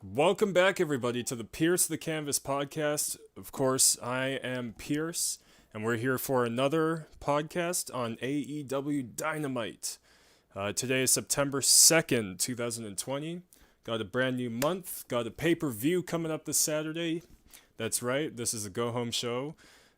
Welcome back, everybody, to the Pierce the Canvas podcast. Of course, I am Pierce, and we're here for another podcast on AEW Dynamite. Today is September 2nd, 2020. Got a brand new month, got a pay per view coming up this Saturday. That's right, this is a go home show.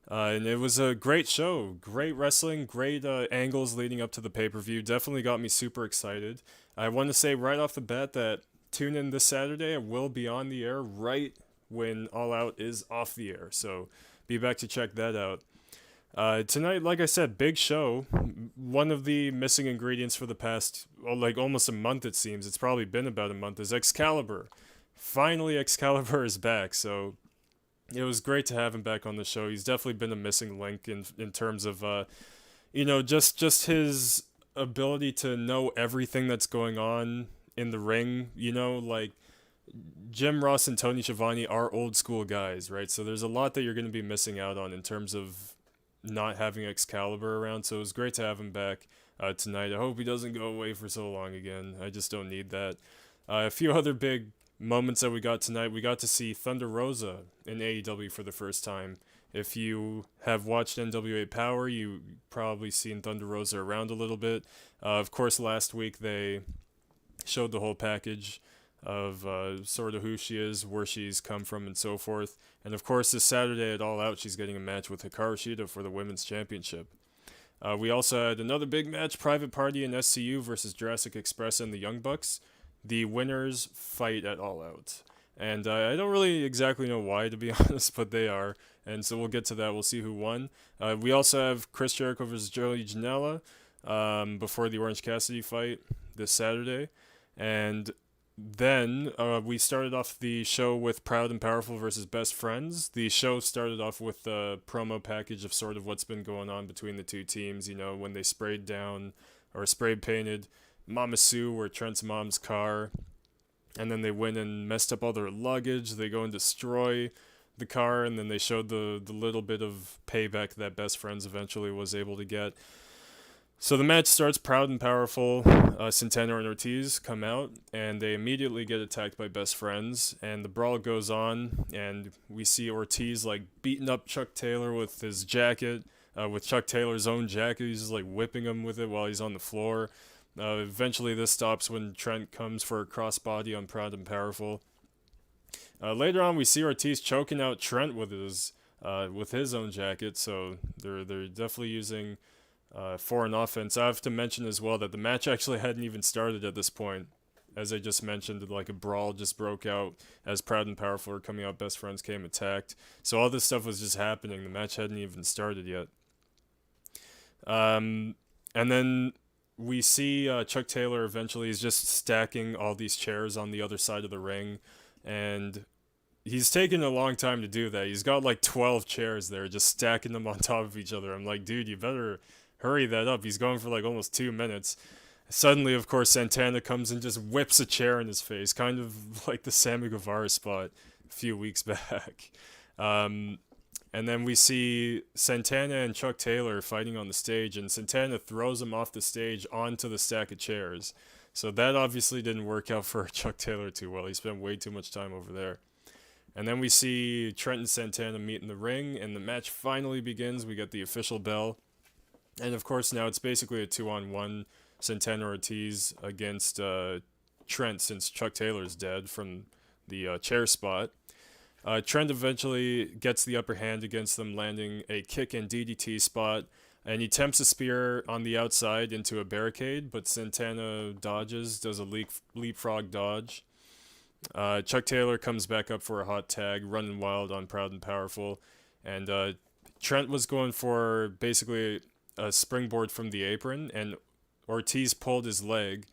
And it was a great show. Great wrestling, great angles leading up to the pay per view. Definitely got me super excited. I want to say right off the bat that tune in this Saturday. I will be on the air right when All Out is off the air. So be back to check that out. Tonight, like I said, big show. One of the missing ingredients for the past, like almost a month, it seems. It's probably been about a month, is Excalibur. Finally, Excalibur is back. So it was great to have him back on the show. He's definitely been a missing link in terms of, just his ability to know everything that's going on in the ring. Like Jim Ross and Tony Schiavone are old school guys, right? So there's a lot that you're going to be missing out on in terms of not having Excalibur around. So it was great to have him back tonight. I hope he doesn't go away for so long again. I just don't need that. A few other big moments that we got tonight. We got to see Thunder Rosa in AEW for the first time. If you have watched NWA Power, you probably seen Thunder Rosa around a little bit. Of course, last week they showed the whole package of sort of who she is, where she's come from, and so forth. And of course, this Saturday at All Out, she's getting a match with Hikaru Shida for the Women's Championship. We also had another big match, Private Party and SCU versus Jurassic Express and the Young Bucks. The winners fight at All Out. And I don't really exactly know why, to be honest, but they are. And so we'll get to that. We'll see who won. We also have Chris Jericho versus Joey Janela before the Orange Cassidy fight this Saturday. And then we started off the show with Proud and Powerful versus Best Friends. The show started off with the promo package of sort of what's been going on between the two teams. When they sprayed down or spray painted Mama Sue or Trent's mom's car. And then they went and messed up all their luggage. They go and destroy the car. And then they showed the little bit of payback that Best Friends eventually was able to get. So the match starts. Proud and Powerful, Santana and Ortiz come out, and they immediately get attacked by Best Friends, and the brawl goes on, and we see Ortiz like beating up Chuck Taylor with his jacket, with Chuck Taylor's own jacket. He's just like whipping him with it while he's on the floor. Eventually this stops when Trent comes for a crossbody on Proud and Powerful. Later on we see Ortiz choking out Trent with his own jacket, so they're definitely using foreign offense. I have to mention as well that the match actually hadn't even started at this point. As I just mentioned, like a brawl just broke out as Proud and Powerful were coming out. Best Friends came attacked. So all this stuff was just happening. The match hadn't even started yet. And then we see Chuck Taylor eventually is just stacking all these chairs on the other side of the ring. And he's taken a long time to do that. He's got like 12 chairs there, just stacking them on top of each other. I'm like, dude, you better hurry that up. He's going for like almost 2 minutes. Suddenly, of course, Santana comes and just whips a chair in his face, kind of like the Sammy Guevara spot a few weeks back. And then we see Santana and Chuck Taylor fighting on the stage, and Santana throws him off the stage onto the stack of chairs. So that obviously didn't work out for Chuck Taylor too well. He spent way too much time over there. And then we see Trent and Santana meet in the ring, and the match finally begins. We get the official bell. And of course, now it's basically a 2-on-1 Santana Ortiz against Trent, since Chuck Taylor's dead from the chair spot. Trent eventually gets the upper hand against them, landing a kick and DDT spot. And he attempts a spear on the outside into a barricade, but Santana dodges, does a leapfrog dodge. Chuck Taylor comes back up for a hot tag, running wild on Proud and Powerful. And Trent was going for basically a springboard from the apron, and Ortiz pulled his leg,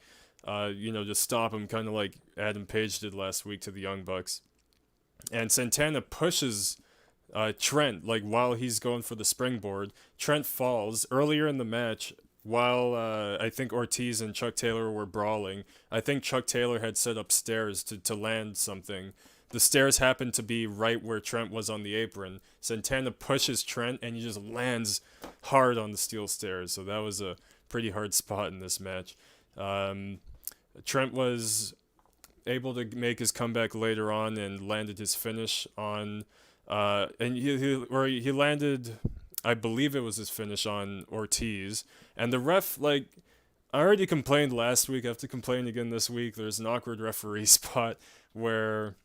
to stop him, kind of like Adam Page did last week to the Young Bucks. And Santana pushes Trent, like while he's going for the springboard. Trent falls earlier in the match while I think Ortiz and Chuck Taylor were brawling. I think Chuck Taylor had set up stairs to land something. The stairs happened to be right where Trent was on the apron. Santana pushes Trent, and he just lands hard on the steel stairs. So that was a pretty hard spot in this match. Trent was able to make his comeback later on and landed his finish on, and he landed, I believe it was his finish on Ortiz, and the ref, like, I already complained last week. I have to complain again this week. There's an awkward referee spot where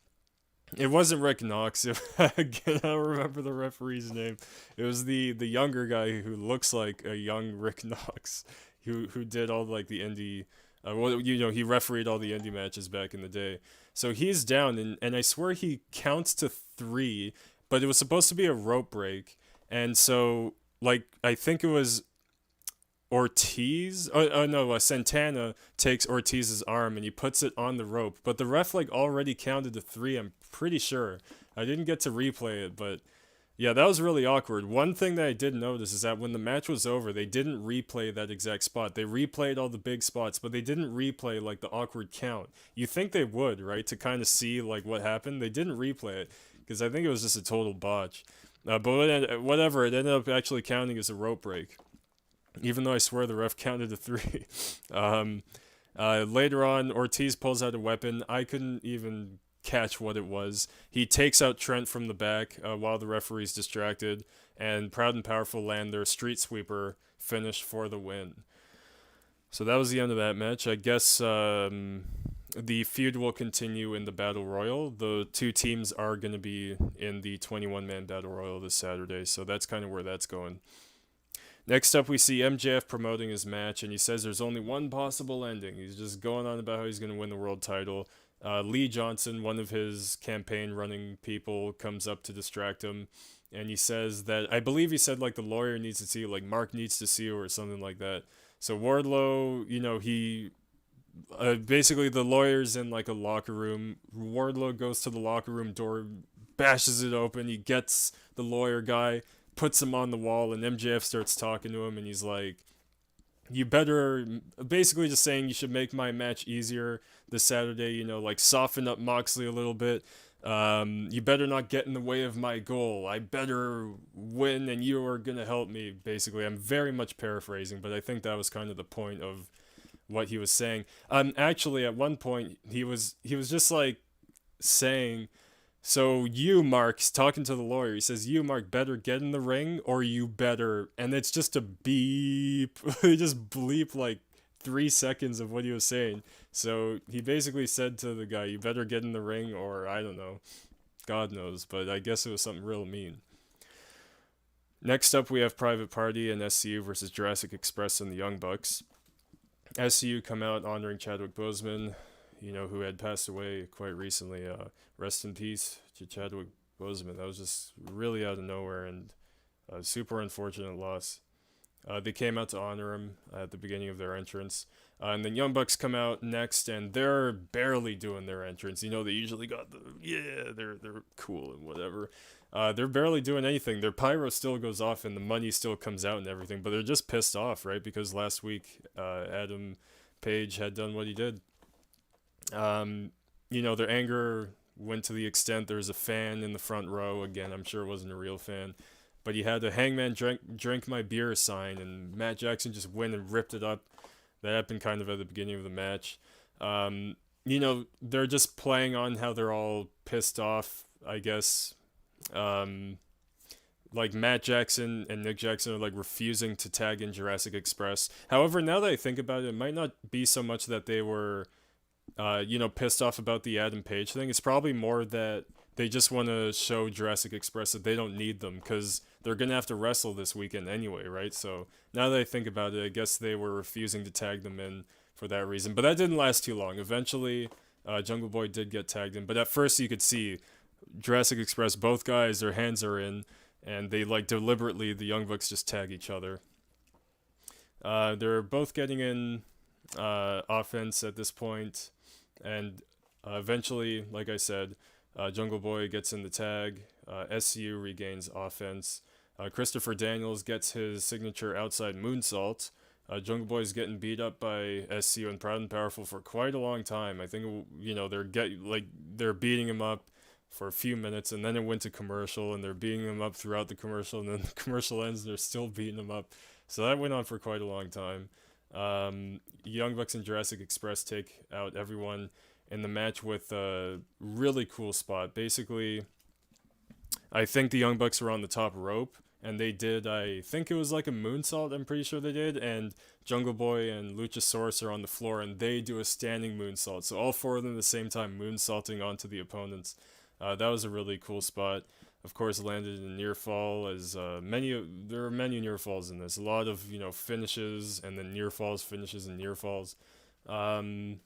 it wasn't Rick Knox. Again, I don't remember the referee's name. It was the younger guy who looks like a young Rick Knox, who did all like the indie. Well, he refereed all the indie matches back in the day. So he's down, and I swear he counts to 3, but it was supposed to be a rope break, and so like I think it was Ortiz. Oh no, Santana takes Ortiz's arm and he puts it on the rope, but the ref like already counted to 3. I'm pretty sure. I didn't get to replay it, but yeah, that was really awkward. One thing that I did notice is that when the match was over, they didn't replay that exact spot. They replayed all the big spots, but they didn't replay like the awkward count. You think they would, right, to kind of see like what happened? They didn't replay it because I think it was just a total botch. But whatever, it ended up actually counting as a rope break, even though I swear the ref counted to 3. Later on, Ortiz pulls out a weapon. I couldn't even catch what it was. He takes out Trent from the back while the referee's distracted, and Proud and Powerful land their street sweeper finish for the win. So that was the end of that match. I guess the feud will continue in the Battle Royal. The two teams are going to be in the 21-man Battle Royal this Saturday, so that's kind of where that's going. Next up, we see MJF promoting his match, and he says there's only one possible ending. He's just going on about how he's going to win the world title. Lee Johnson, one of his campaign running people, comes up to distract him, and he says that, I believe he said, like, the lawyer needs to see you, like, Mark needs to see you, or something like that. So Wardlow, he basically the lawyer's in, like, a locker room. Wardlow goes to the locker room door, bashes it open. He gets the lawyer guy, puts him on the wall, and MJF starts talking to him, and he's like, you better, basically just saying you should make my match easier this Saturday, like soften up Moxley a little bit. You better not get in the way of my goal. I better win, and you are going to help me, basically. I'm very much paraphrasing, but I think that was kind of the point of what he was saying. Actually, at one point, he was just like saying, so you, Mark's talking to the lawyer. He says, you, Mark, better get in the ring, or you better, and it's just a beep. He just bleep like 3 seconds of what he was saying. So he basically said to the guy, you better get in the ring, or I don't know. God knows, but I guess it was something real mean. Next up, we have Private Party and SCU versus Jurassic Express and the Young Bucks. SCU come out honoring Chadwick Boseman, who had passed away quite recently. Rest in peace to Chadwick Boseman. That was just really out of nowhere and a super unfortunate loss. They came out to honor him at the beginning of their entrance. And then Young Bucks come out next, and they're barely doing their entrance. They usually got they're cool and whatever. They're barely doing anything. Their pyro still goes off and the money still comes out and everything, but they're just pissed off, right? Because last week, Adam Page had done what he did. Their anger went to the extent there's a fan in the front row. Again, I'm sure it wasn't a real fan, but he had a Hangman drink my beer sign, and Matt Jackson just went and ripped it up. That happened kind of at the beginning of the match. They're just playing on how they're all pissed off, I guess. Like Matt Jackson and Nick Jackson are like refusing to tag in Jurassic Express. However, now that I think about it, it might not be so much that they were pissed off about the Adam Page thing. It's probably more that they just want to show Jurassic Express that they don't need them because they're going to have to wrestle this weekend anyway, right? So now that I think about it, I guess they were refusing to tag them in for that reason. But that didn't last too long. Eventually, Jungle Boy did get tagged in. But at first you could see Jurassic Express, both guys, their hands are in, and they deliberately, the Young Bucks just tag each other. They're both getting in offense at this point, and eventually, like I said, Jungle Boy gets in the tag, SCU regains offense, Christopher Daniels gets his signature outside moonsault. Jungle Boy's getting beat up by SCU and Proud and Powerful for quite a long time. I think they're beating him up for a few minutes, and then it went to commercial, and they're beating him up throughout the commercial, and then the commercial ends and they're still beating him up. So that went on for quite a long time. Young Bucks and Jurassic Express take out everyone, in the match with a really cool spot. Basically, I think the Young Bucks were on the top rope, and they did, I think it was like a moonsault, I'm pretty sure they did, and Jungle Boy and Luchasaurus are on the floor, and they do a standing moonsault. So all four of them at the same time moonsaulting onto the opponents. That was a really cool spot. Of course, landed in near fall, as there are many near falls in this. A lot of, finishes, and then near falls, finishes, and near falls. Um,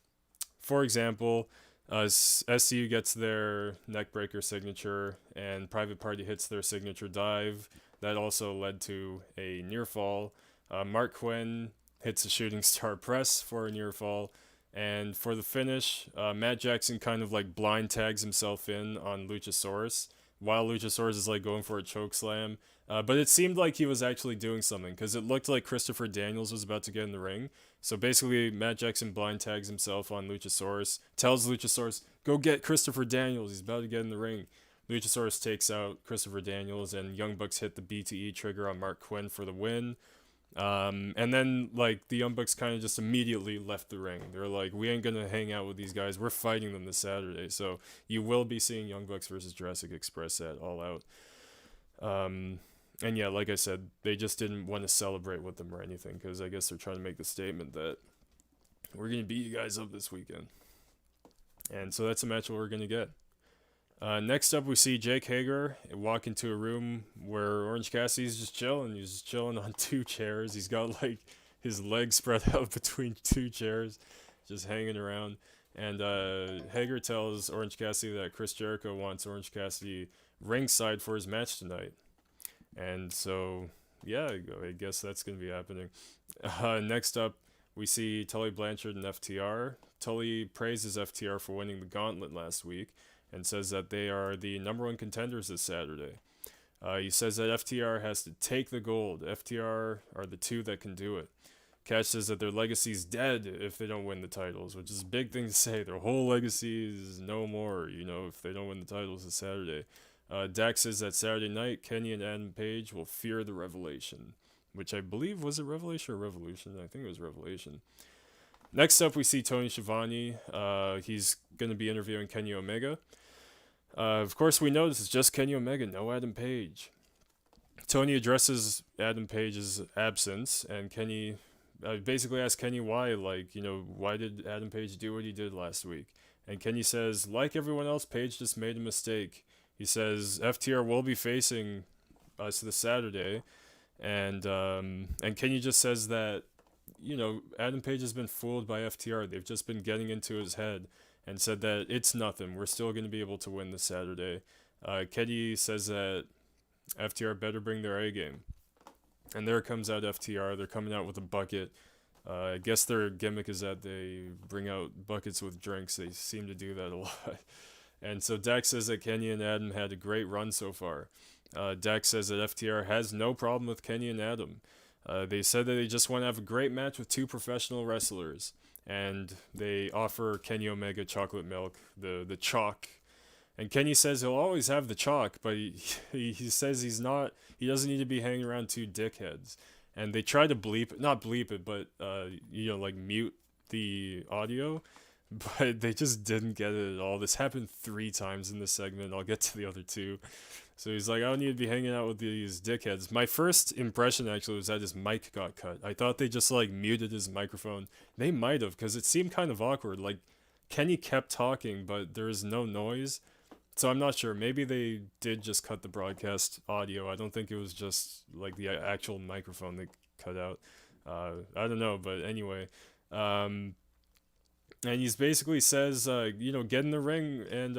for example, SCU gets their neckbreaker signature, and Private Party hits their signature dive. That also led to a near fall. Mark Quinn hits a shooting star press for a near fall. And for the finish, Matt Jackson kind of like blind tags himself in on Luchasaurus while Luchasaurus is like going for a choke slam. But it seemed like he was actually doing something because it looked like Christopher Daniels was about to get in the ring. So basically, Matt Jackson blind tags himself on Luchasaurus, tells Luchasaurus, go get Christopher Daniels, he's about to get in the ring. Luchasaurus takes out Christopher Daniels, and Young Bucks hit the BTE trigger on Mark Quinn for the win. And then, like, the Young Bucks kind of just immediately left the ring. They're like, we ain't gonna hang out with these guys. We're fighting them this Saturday. So you will be seeing Young Bucks versus Jurassic Express at All Out. And yeah, like I said, they just didn't want to celebrate with them or anything, because I guess they're trying to make the statement that we're going to beat you guys up this weekend. And so that's a match we're going to get. Next up, we see Jake Hager walk into a room where Orange Cassidy's just chilling. He's just chilling on two chairs. He's got like his legs spread out between two chairs, just hanging around. And Hager tells Orange Cassidy that Chris Jericho wants Orange Cassidy ringside for his match tonight. And so, yeah, I guess that's going to be happening. Next up, we see Tully Blanchard and FTR. Tully praises FTR for winning the gauntlet last week and says that they are the number one contenders this Saturday. He says that FTR has to take the gold. FTR are the two that can do it. Cash says that their legacy's dead if they don't win the titles, which is a big thing to say. Their whole legacy is no more, if they don't win the titles this Saturday. Dax says that Saturday night, Kenny and Adam Page will fear the Revelation, which I believe, was it Revelation or Revolution? I think it was Revelation. Next up, we see Tony Schiavone. He's going to be interviewing Kenny Omega. Of course, we know this is just Kenny Omega, no Adam Page. Tony addresses Adam Page's absence, and Kenny basically asks Kenny why, why did Adam Page do what he did last week? And Kenny says, like everyone else, Page just made a mistake. He says FTR will be facing us this Saturday, and Kenny just says that, Adam Page has been fooled by FTR. They've just been getting into his head and said that it's nothing. We're still going to be able to win this Saturday. Kenny says that FTR better bring their A game. And there comes out FTR. They're coming out with a bucket. I guess their gimmick is that they bring out buckets with drinks. They seem to do that a lot. And so Dax says that Kenny and Adam had a great run so far. Dax says that FTR has no problem with Kenny and Adam. They said that they just want to have a great match with two professional wrestlers. And they offer Kenny Omega chocolate milk, the chalk. And Kenny says he'll always have the chalk, but he says he doesn't need to be hanging around two dickheads. And they try to not bleep it, but, mute the audio. But they just didn't get it at all. This happened 3 times in this segment. I'll get to the other 2. So he's like, I don't need to be hanging out with these dickheads. My first impression, actually, was that his mic got cut. I thought they just, muted his microphone. They might have, because it seemed kind of awkward. Kenny kept talking, but there was no noise. So I'm not sure. Maybe they did just cut the broadcast audio. I don't think it was just, the actual microphone they cut out. I don't know, but anyway. And he basically says, get in the ring and,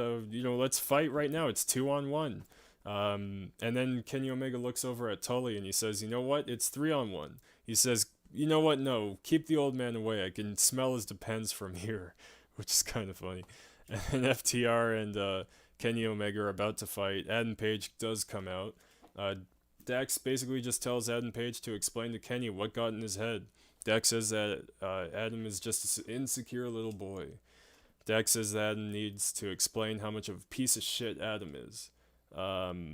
let's fight right now. It's 2-on-1. And then Kenny Omega looks over at Tully and he says, you know what? It's 3-on-1. He says, you know what? No, keep the old man away. I can smell his depends from here, which is kind of funny. And FTR and Kenny Omega are about to fight. Adam Page does come out. Dax basically just tells Adam Page to explain to Kenny what got in his head. Dax says that Adam is just an insecure little boy. Dax says that Adam needs to explain how much of a piece of shit Adam is. So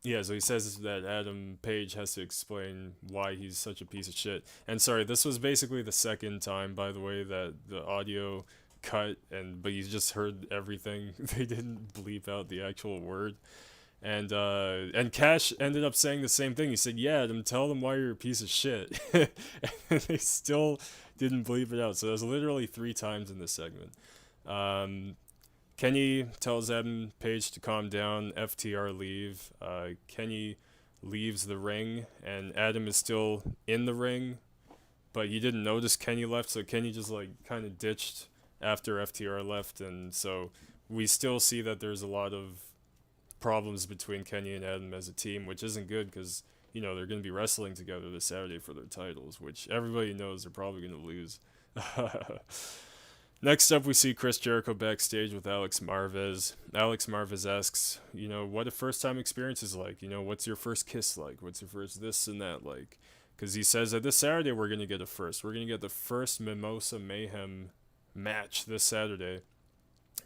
he says that Adam Page has to explain why he's such a piece of shit. And sorry, this was basically the second time, by the way, that the audio cut, but you just heard everything. They didn't bleep out the actual word. And Cash ended up saying the same thing. He said, "Yeah, Adam, tell them why you're a piece of shit." And they still didn't bleep it out. So that was literally 3 times in this segment. Um, Kenny tells Adam Page to calm down. FTR leave. Kenny leaves the ring, and Adam is still in the ring, but he didn't notice Kenny left, so Kenny just like kind of ditched after FTR left, and so we still see that there's a lot of problems between Kenny and Adam as a team, which isn't good because they're going to be wrestling together this Saturday for their titles, which everybody knows they're probably going to lose. Next up, we see Chris Jericho backstage with Alex Marvez. Alex Marvez asks, what a first-time experience is like. What's your first kiss like? What's your first this and that like? Because he says that this Saturday we're going to get a first. We're going to get the first Mimosa Mayhem match this Saturday.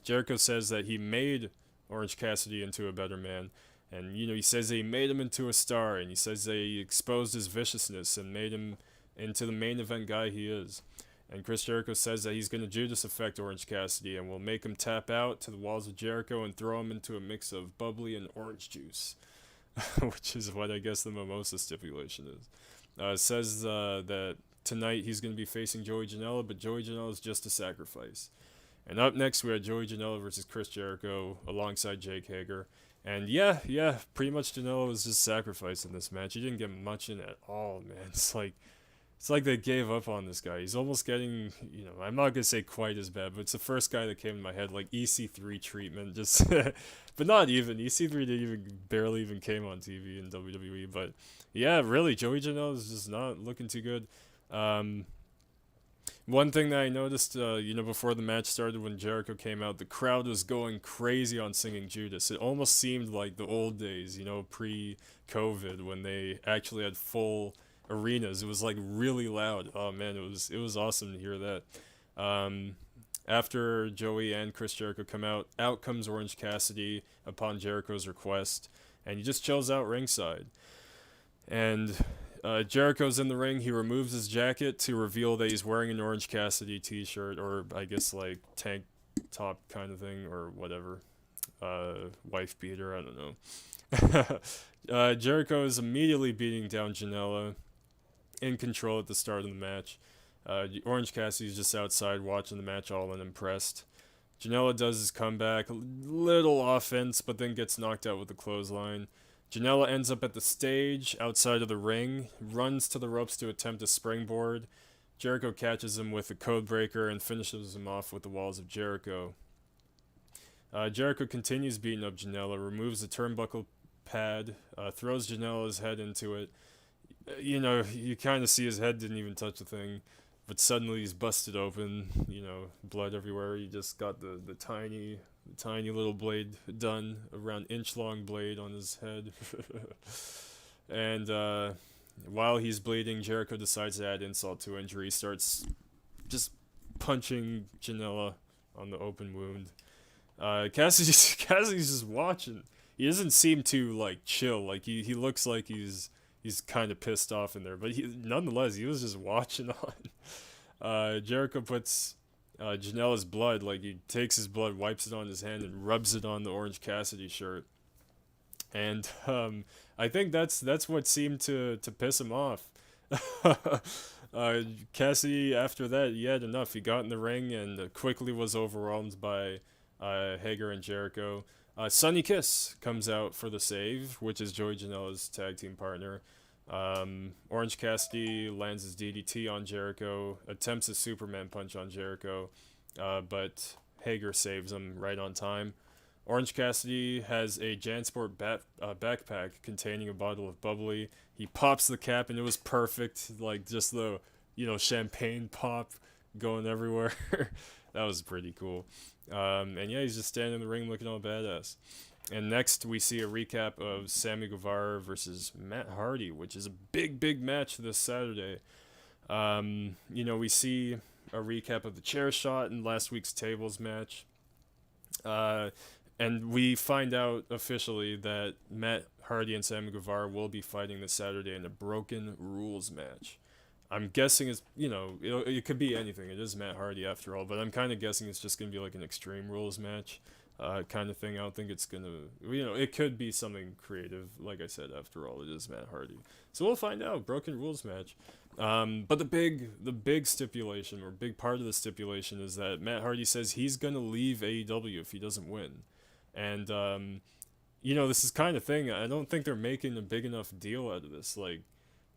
Jericho says that he made Orange Cassidy into a better man. And, he says that he made him into a star. And he says that he exposed his viciousness and made him into the main event guy he is. And Chris Jericho says that he's going to Judas effect Orange Cassidy and will make him tap out to the walls of Jericho and throw him into a mix of bubbly and orange juice, which is what I guess the Mimosa stipulation is. Says that tonight he's going to be facing Joey Janela, but Joey Janela is just a sacrifice. And up next we had Joey Janela versus Chris Jericho alongside Jake Hager. And yeah, pretty much Janela was just sacrificed in this match. He didn't get much in at all, man. It's like they gave up on this guy. He's almost getting, I'm not going to say quite as bad, but it's the first guy that came in my head, like EC3 treatment, just, but not even. EC3 barely even came on TV in WWE, but yeah, really, Joey Janela is just not looking too good. One thing that I noticed, before the match started when Jericho came out, the crowd was going crazy on singing Judas. It almost seemed like the old days, pre-COVID, when they actually had full arenas. It was like really loud. Oh man, it was awesome to hear that. After Joey and Chris Jericho come out comes Orange Cassidy upon Jericho's request, and he just chills out ringside. And Jericho's in the ring. He removes his jacket to reveal that he's wearing an Orange Cassidy t-shirt, or I guess like tank top kind of thing, or whatever. Wife beater, I don't know. Jericho is immediately beating down Janela, in control at the start of the match. Orange Cassidy's just outside watching the match, all unimpressed. Janela does his comeback, a little offense, but then gets knocked out with the clothesline. Janela ends up at the stage outside of the ring, runs to the ropes to attempt a springboard. Jericho catches him with a code breaker and finishes him off with the walls of Jericho. Jericho continues beating up Janela, removes the turnbuckle pad, throws Janela's head into it. You kind of see his head didn't even touch the thing, but suddenly he's busted open, blood everywhere. He just got the tiny little blade done, around inch-long blade on his head. And while he's bleeding, Jericho decides to add insult to injury, starts just punching Janela on the open wound. Cassidy's just watching. He doesn't seem to, chill. He looks like he's kind of pissed off in there, but nonetheless, he was just watching on. Jericho puts Janela's blood, he takes his blood, wipes it on his hand, and rubs it on the Orange Cassidy shirt. And I think that's what seemed to piss him off. Cassidy, after that, he had enough. He got in the ring and quickly was overwhelmed by Hager and Jericho. Sonny Kiss comes out for the save, which is Joey Janela's tag team partner. Orange Cassidy lands his DDT on Jericho, attempts a Superman punch on Jericho, but Hager saves him right on time. Orange Cassidy has a Jansport backpack containing a bottle of bubbly. He pops the cap and it was perfect, just the champagne pop going everywhere. That was pretty cool. And yeah, he's just standing in the ring looking all badass. And next we see a recap of Sammy Guevara versus Matt Hardy, which is a big match this Saturday. We see a recap of the chair shot in last week's tables match. And we find out officially that Matt Hardy and Sammy Guevara will be fighting this Saturday in a Broken Rules match. I'm guessing it's, it could be anything. It is Matt Hardy after all, but I'm kind of guessing it's just going to be like an Extreme Rules match kind of thing. I don't think it's going to, it could be something creative. Like I said, after all, it is Matt Hardy. So we'll find out. Broken Rules match. But the big stipulation, or big part of the stipulation, is that Matt Hardy says he's going to leave AEW if he doesn't win. And, this is kind of thing. I don't think they're making a big enough deal out of this. Like,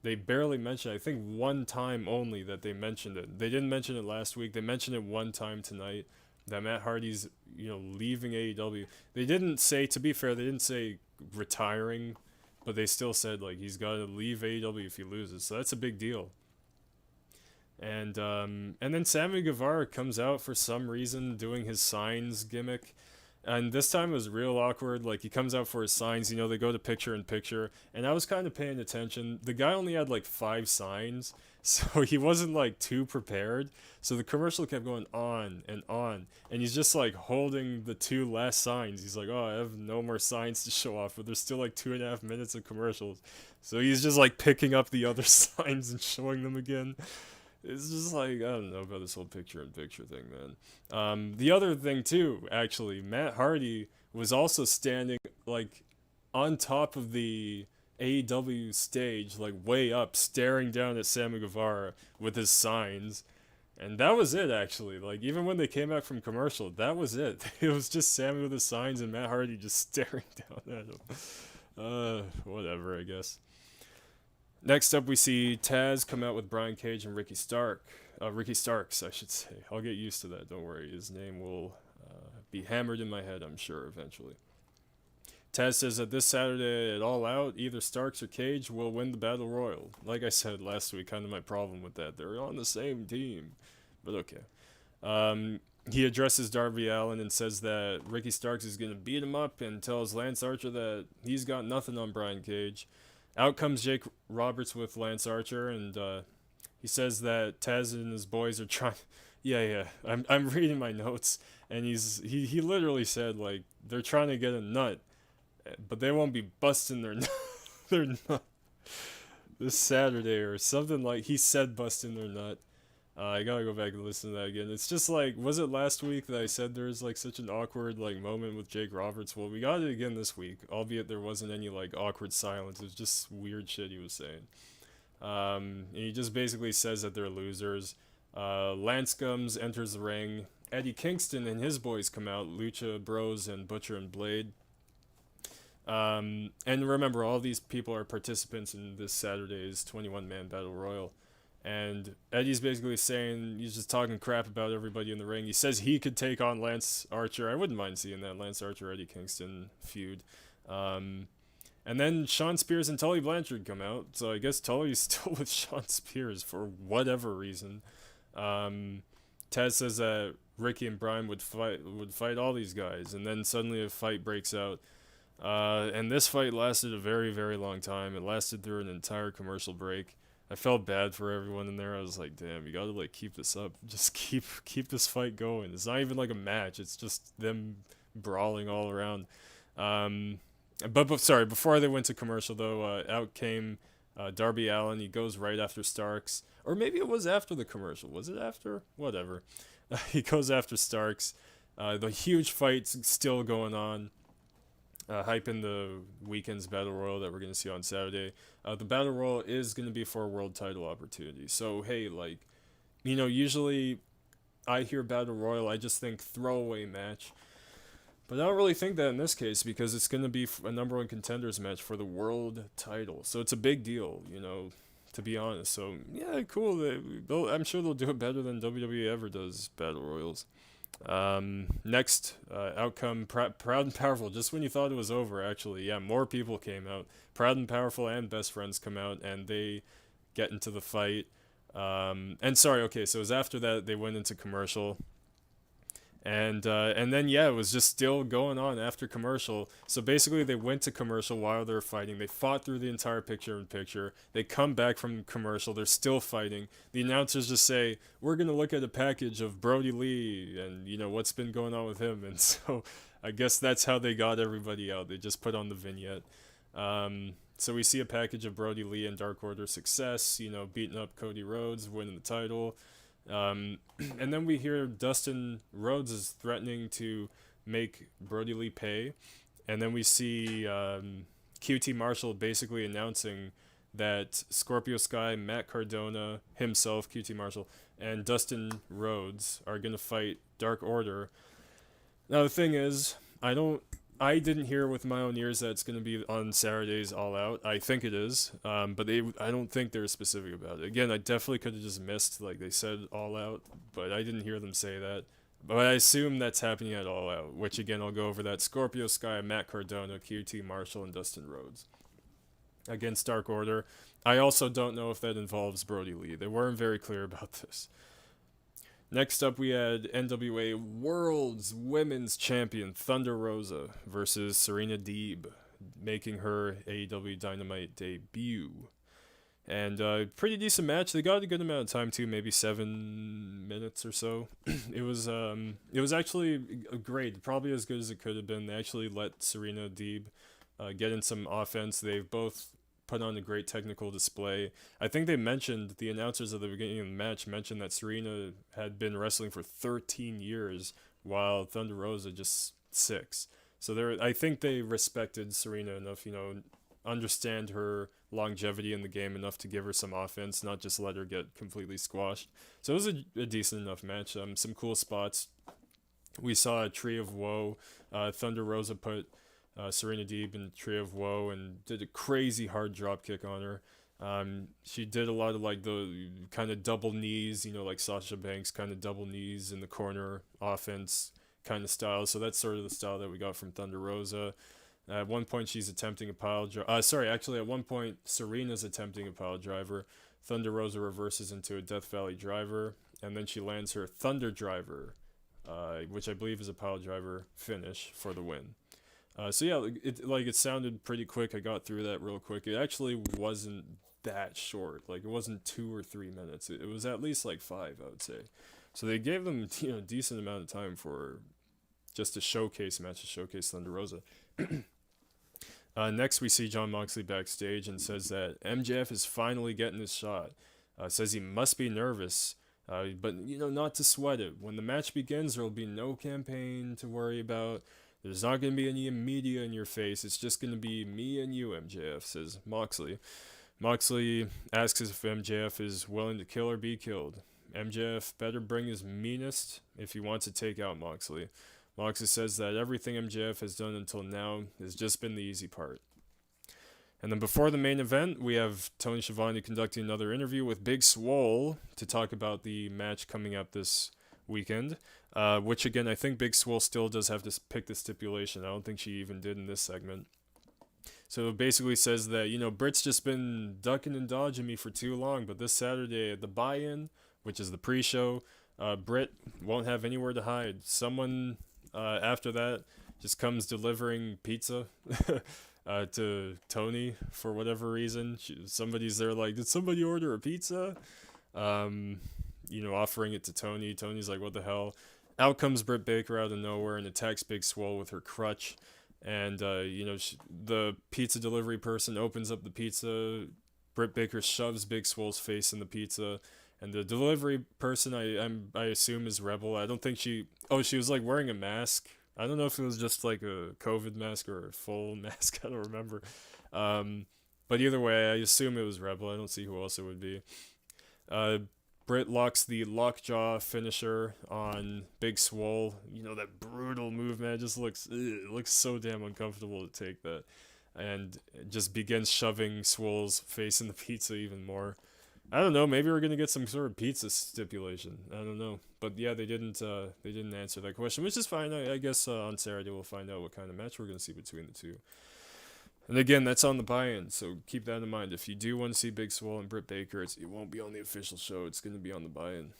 they barely mentioned it. I think one time only that they mentioned it. They didn't mention it last week. They mentioned it one time tonight, that Matt Hardy's, leaving AEW. They didn't say, to be fair, they didn't say retiring, but they still said, like, he's got to leave AEW if he loses. So that's a big deal. And then Sammy Guevara comes out for some reason doing his signs gimmick. And this time it was real awkward. Like, he comes out for his signs, they go to picture in picture. And I was kind of paying attention. The guy only had like 5 signs, so he wasn't like too prepared. So the commercial kept going on and on. And he's just like holding the 2 last signs. He's like, oh, I have no more signs to show off. But there's still like 2.5 minutes of commercials. So he's just like picking up the other signs and showing them again. It's just like, I don't know about this whole picture-in-picture thing, man. The other thing, too, actually, Matt Hardy was also standing, like, on top of the AEW stage, like, way up, staring down at Sammy Guevara with his signs. And that was it, actually. Like, even when they came back from commercial, that was it. It was just Sammy with his signs and Matt Hardy just staring down at him. Whatever, I guess. Next up, we see Taz come out with Brian Cage and Ricky Starks, I should say. I'll get used to that, don't worry. His name will be hammered in my head, I'm sure, eventually. Taz says that this Saturday at All Out, either Starks or Cage will win the Battle Royal. Like I said last week, kind of my problem with that. They're on the same team, but okay. He addresses Darby Allin and says that Ricky Starks is going to beat him up and tells Lance Archer that he's got nothing on Brian Cage. Out comes Jake Roberts with Lance Archer, and he says that Taz and his boys are trying. Yeah. I'm reading my notes, and he literally said, like, they're trying to get a nut, but they won't be busting their nut this Saturday or something. Like, he said busting their nut. I gotta go back and listen to that again. It's just like, was it last week that I said there was like such an awkward like moment with Jake Roberts? Well, we got it again this week, albeit there wasn't any like awkward silence. It was just weird shit he was saying. And he just basically says that they're losers. Lance Gums enters the ring. Eddie Kingston and his boys come out, Lucha Bros and Butcher and Blade. And remember, all these people are participants in this Saturday's 21-man Battle Royal. And Eddie's basically saying, he's just talking crap about everybody in the ring. He says he could take on Lance Archer. I wouldn't mind seeing that Lance Archer-Eddie Kingston feud. And then Sean Spears and Tully Blanchard come out. So I guess Tully's still with Sean Spears for whatever reason. Taz says that Ricky and Brian would fight all these guys. And then suddenly a fight breaks out. And this fight lasted a very, very long time. It lasted through an entire commercial break. I felt bad for everyone in there. I was like, damn, you gotta like keep this up. Just keep this fight going. It's not even like a match. It's just them brawling all around. But sorry, before they went to commercial though, out came Darby Allin. He goes right after Starks, or maybe it was after the commercial. Was it after? Whatever. He goes after Starks. The huge fight's still going on. Hyping the weekend's Battle Royal that we're going to see on Saturday. The Battle Royal is going to be for a world title opportunity. So, hey, like, usually I hear Battle Royal, I just think throwaway match. But I don't really think that in this case, because it's going to be a number 1 contenders match for the world title. So it's a big deal, to be honest. So, yeah, cool. I'm sure they'll do it better than WWE ever does Battle Royals. Next outcome, Proud and Powerful. Just when you thought it was over, actually, yeah, more people came out. Proud and Powerful and Best Friends come out, and they get into the fight. And sorry, okay, so it was after that they went into commercial. And then, yeah, it was just still going on after commercial. So basically, they went to commercial while they were fighting. They fought through the entire picture-in-picture. They come back from commercial. They're still fighting. The announcers just say, we're going to look at a package of Brody Lee and, what's been going on with him. And so I guess that's how they got everybody out. They just put on the vignette. So we see a package of Brody Lee and Dark Order success, beating up Cody Rhodes, winning the title. And then we hear Dustin Rhodes is threatening to make Brody Lee pay. And then we see QT Marshall basically announcing that Scorpio Sky, Matt Cardona, himself, QT Marshall, and Dustin Rhodes are going to fight Dark Order. Now, the thing is, I didn't hear with my own ears that it's going to be on Saturday's All Out. I think it is, but I don't think they're specific about it. Again, I definitely could have just missed, like they said, All Out, but I didn't hear them say that. But I assume that's happening at All Out, which again, I'll go over that. Scorpio Sky, Matt Cardona, QT Marshall, and Dustin Rhodes against Dark Order. I also don't know if that involves Brody Lee. They weren't very clear about this. Next up, we had NWA World's Women's Champion Thunder Rosa versus Serena Deeb, making her AEW Dynamite debut. And pretty decent match. They got a good amount of time too, maybe 7 minutes or so. It was actually great, probably as good as it could have been. They actually let Serena Deeb get in some offense. They've both put on a great technical display. I think they mentioned, the announcers at the beginning of the match mentioned that Serena had been wrestling for 13 years while Thunder Rosa just 6. So I think they respected Serena enough, understand her longevity in the game enough to give her some offense, not just let her get completely squashed. So it was a decent enough match. Some cool spots. We saw a Tree of Woe. Thunder Rosa put Serena Deeb in Tree of Woe and did a crazy hard drop kick on her. She did a lot of like the kind of double knees, like Sasha Banks kind of double knees in the corner offense kind of style. So that's sort of the style that we got from Thunder Rosa. At one point, she's attempting a pile driver. At one point, Serena's attempting a pile driver. Thunder Rosa reverses into a Death Valley driver, and then she lands her Thunder Driver, which I believe is a pile driver finish for the win. It sounded pretty quick. I got through that real quick. It actually wasn't that short. Like, it wasn't 2 or 3 minutes. It was at least like 5, I would say. So they gave them a decent amount of time for just a showcase match, to showcase Thunder Rosa. Next, we see Jon Moxley backstage and says that MJF is finally getting his shot. Says he must be nervous, but not to sweat it. When the match begins, there will be no campaign to worry about. There's not going to be any media in your face. It's just going to be me and you, MJF, says Moxley. Moxley asks if MJF is willing to kill or be killed. MJF better bring his meanest if he wants to take out Moxley. Moxley says that everything MJF has done until now has just been the easy part. And then before the main event, we have Tony Schiavone conducting another interview with Big Swole to talk about the match coming up this weekend, which again, I think Big Swole still does have to pick the stipulation. I don't think she even did in this segment. So it basically says that, Britt's just been ducking and dodging me for too long, but this Saturday at the buy-in, which is the pre-show, Britt won't have anywhere to hide. Someone after that just comes delivering pizza to Tony for whatever reason. Somebody's there like, did somebody order a pizza? Offering it to Tony. Tony's like, what the hell? Out comes Britt Baker out of nowhere and attacks Big Swole with her crutch. And, the pizza delivery person opens up the pizza. Britt Baker shoves Big Swole's face in the pizza. And the delivery person, I assume, is Rebel. I don't think she was like wearing a mask. I don't know if it was just like a COVID mask or a full mask. I don't remember. But either way, I assume it was Rebel. I don't see who else it would be. Britt locks the lockjaw finisher on Big Swole. That brutal move, man. It just looks so damn uncomfortable to take that. And just begins shoving Swole's face in the pizza even more. I don't know. Maybe we're gonna get some sort of pizza stipulation. I don't know, but yeah, they didn't answer that question, which is fine. I guess on Saturday we'll find out what kind of match we're gonna see between the two. And again, that's on the buy-in, so keep that in mind. If you do want to see Big Swole and Britt Baker, it won't be on the official show. It's gonna be on the buy-in.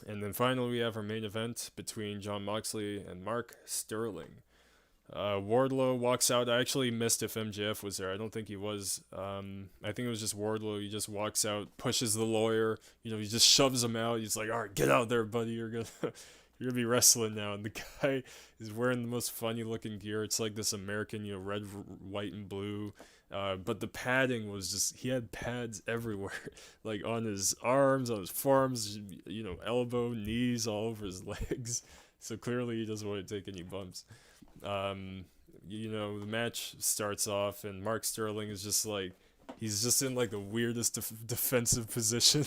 And then finally, we have our main event between Jon Moxley and Mark Sterling. Wardlow walks out. I actually missed if MJF was there. I don't think he was. I think it was just Wardlow. He just walks out, pushes the lawyer. He just shoves him out. He's like, "All right, get out there, buddy. You're gonna be wrestling now." And the guy is wearing the most funny looking gear. It's like this American, red, white, and blue But the padding was just, he had pads everywhere, like on his arms, on his forearms, elbow, knees, all over his legs. So clearly he doesn't want to take any bumps. Um, the match starts off, and Mark Sterling is just like, he's just in like the weirdest defensive position.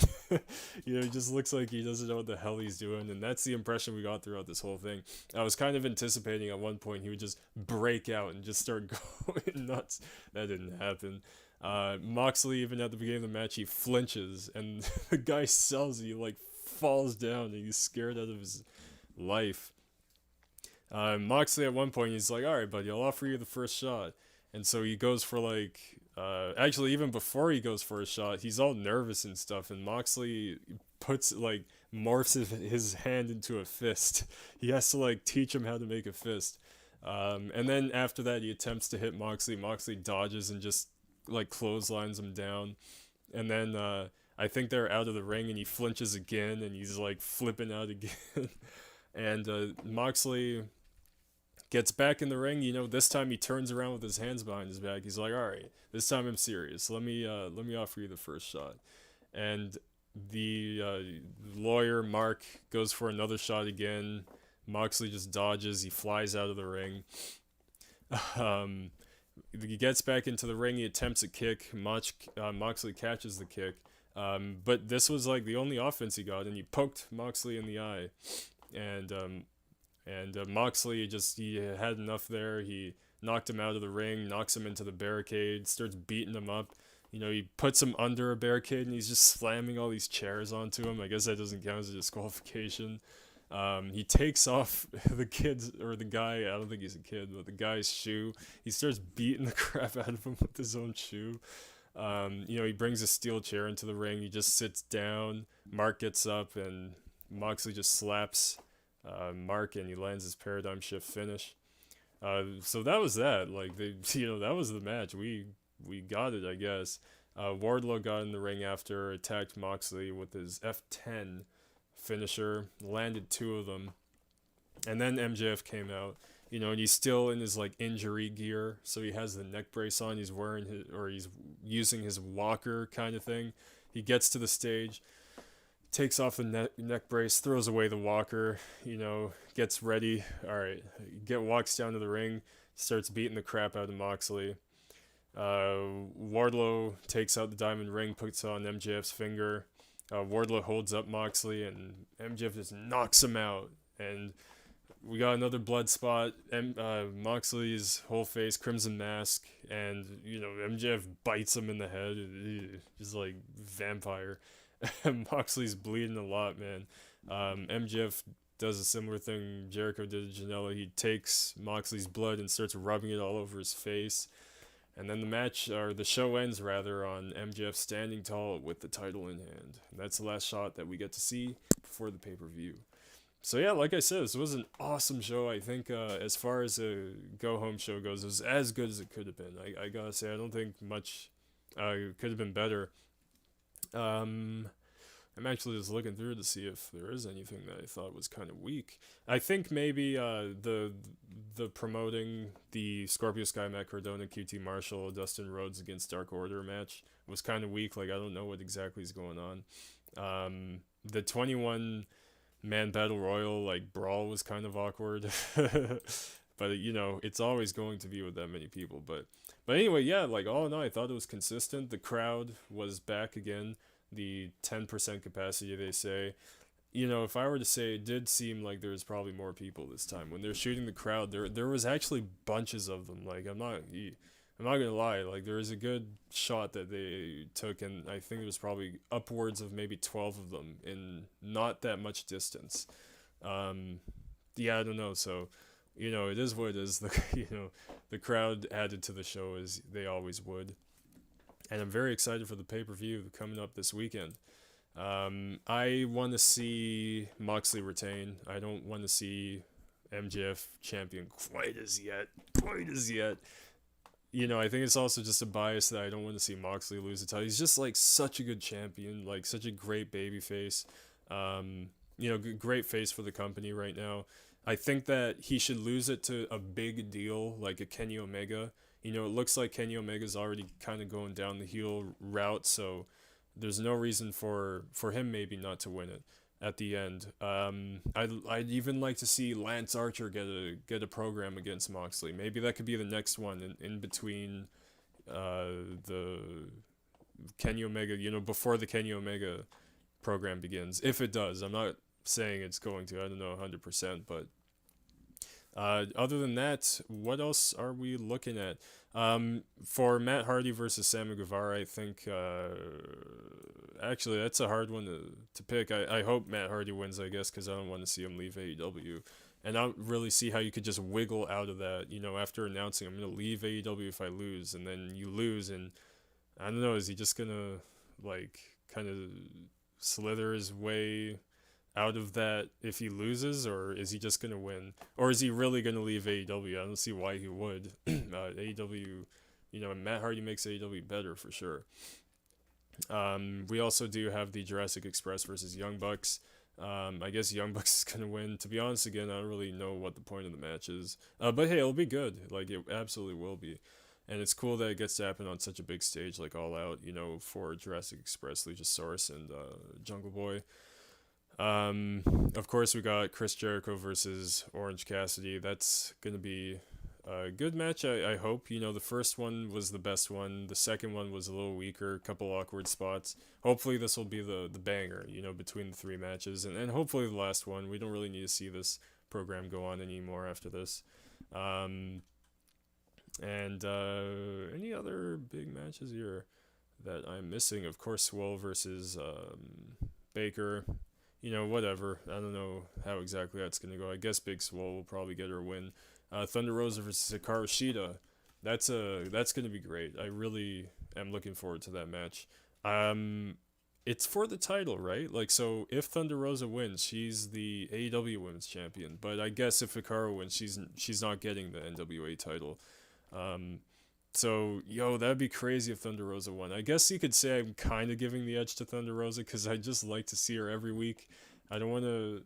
He just looks like he doesn't know what the hell he's doing, and that's the impression we got throughout this whole thing. I was kind of anticipating at one point he would just break out and just start going nuts. That didn't happen. Moxley, even at the beginning of the match, he flinches, and the guy sells it. He like falls down, and he's scared out of his life. Moxley at one point, he's like, "All right, buddy, I'll offer you the first shot." And so he goes for like, actually, even before he goes for a shot, he's all nervous and stuff. And Moxley morphs his hand into a fist. He has to like teach him how to make a fist. And then after that, he attempts to hit Moxley. Moxley dodges and just like clotheslines him down. And then I think they're out of the ring, and he flinches again, and he's like flipping out again. And Moxley gets back in the ring. This time he turns around with his hands behind his back. He's like, "All right, this time I'm serious. Let me offer you the first shot." And the lawyer Mark goes for another shot again. Moxley just dodges. He flies out of the ring. He gets back into the ring. He attempts a kick. Moxley catches the kick. But this was like the only offense he got, and he poked Moxley in the eye. And Moxley he had enough there. He knocked him out of the ring, knocks him into the barricade, starts beating him up. He puts him under a barricade, and he's just slamming all these chairs onto him. I guess that doesn't count as a disqualification. He takes off the kid's, or the guy, I don't think he's a kid, but the guy's shoe. He starts beating the crap out of him with his own shoe. He brings a steel chair into the ring. He just sits down. Mark gets up, and Moxley just slaps Mark, and he lands his paradigm shift finish. So that was that. Like that was the match. We got it, I guess. Wardlow got in the ring after, attacked Moxley with his F10 finisher, landed 2 of them, and then MJF came out. And he's still in his like injury gear, so he has the neck brace on. He's he's using his walker kind of thing. He gets to the stage, takes off the neck brace, throws away the walker, gets ready. All right, walks down to the ring, starts beating the crap out of Moxley. Wardlow takes out the diamond ring, puts it on MJF's finger. Wardlow holds up Moxley, and MJF just knocks him out. And we got another blood spot. Moxley's whole face, crimson mask, and MJF bites him in the head. He's like vampire. Moxley's bleeding a lot, man. MJF does a similar thing Jericho did to Janela. He takes Moxley's blood and starts rubbing it all over his face. And then the show ends rather on MJF standing tall with the title in hand. And that's the last shot that we get to see before the pay-per-view. So yeah, like I said, this was an awesome show. I think as far as a go-home show goes, it was as good as it could have been. I gotta say, I don't think much could have been better. I'm actually just looking through to see if there is anything that I thought was kind of weak. I think maybe the promoting the Scorpio Sky, Matt Cardona, QT Marshall, Dustin Rhodes against Dark Order match was kind of weak. Like, I don't know what exactly is going on. The 21-man Battle Royal, like, brawl was kind of awkward. But, it's always going to be with that many people. But anyway, yeah, like, all in all, I thought it was consistent. The crowd was back again. The 10% capacity, they say. If I were to say, it did seem like there was probably more people this time. When they're shooting the crowd, there was actually bunches of them. Like, I'm not gonna lie, like, there was a good shot that they took, and I think it was probably upwards of maybe 12 of them in not that much distance. Yeah, I don't know, so, it is what it is. The crowd added to the show as they always would. And I'm very excited for the pay-per-view coming up this weekend. I want to see Moxley retain. I don't want to see MJF champion quite as yet. I think it's also just a bias that I don't want to see Moxley lose the title. He's just like such a good champion, like such a great babyface. Great face for the company right now. I think that he should lose it to a big deal like a Kenny Omega. It looks like Kenny Omega's already kind of going down the heel route, so there's no reason for him maybe not to win it at the end. I'd even like to see Lance Archer get a program against Moxley. Maybe that could be the next one in between the Kenny Omega, before the Kenny Omega program begins. If it does, I'm not saying it's going to. I don't know 100%, but other than that, what else are we looking at? For Matt Hardy versus Sammy Guevara, I think actually that's a hard one to pick. I hope Matt Hardy wins, I guess, because I don't want to see him leave AEW. And I don't really see how you could just wiggle out of that, after announcing I'm going to leave AEW if I lose, and then you lose, and I don't know, is he just going to, like, kind of slither his way out of that if he loses, or is he just going to win? Or is he really going to leave AEW? I don't see why he would. AEW, Matt Hardy makes AEW better for sure. We also do have the Jurassic Express versus Young Bucks. I guess Young Bucks is going to win. To be honest, again, I don't really know what the point of the match is. But hey, it'll be good. Like, it absolutely will be. And it's cool that it gets to happen on such a big stage, like All Out, for Jurassic Express, Luchasaurus, and Jungle Boy. Of course, we got Chris Jericho versus Orange Cassidy. That's going to be a good match, I hope. The first one was the best one. The second one was a little weaker, a couple awkward spots. Hopefully this will be the banger, between the three matches. And hopefully the last one. We don't really need to see this program go on anymore after this. And any other big matches here that I'm missing? Of course, Swole versus Baker. Whatever. I don't know how exactly that's going to go. I guess Big Swole will probably get her win. Thunder Rosa versus Hikaru Shida. That's going to be great. I really am looking forward to that match. It's for the title, right? Like, so if Thunder Rosa wins, she's the AEW Women's Champion. But I guess if Hikaru wins, she's not getting the NWA title. So, that'd be crazy if Thunder Rosa won. I guess you could say I'm kind of giving the edge to Thunder Rosa because I just like to see her every week. I don't want to,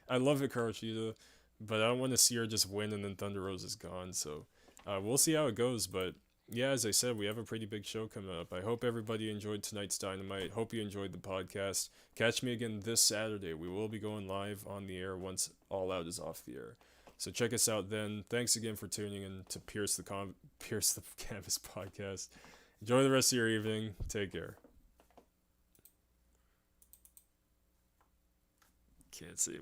I love Hikaru Shida, but I don't want to see her just win and then Thunder Rosa's gone. So, we'll see how it goes. But, yeah, as I said, we have a pretty big show coming up. I hope everybody enjoyed tonight's Dynamite. Hope you enjoyed the podcast. Catch me again this Saturday. We will be going live on the air once All Out is off the air. So check us out then. Thanks again for tuning in to Pierce the Canvas podcast. Enjoy the rest of your evening. Take care. Can't say much.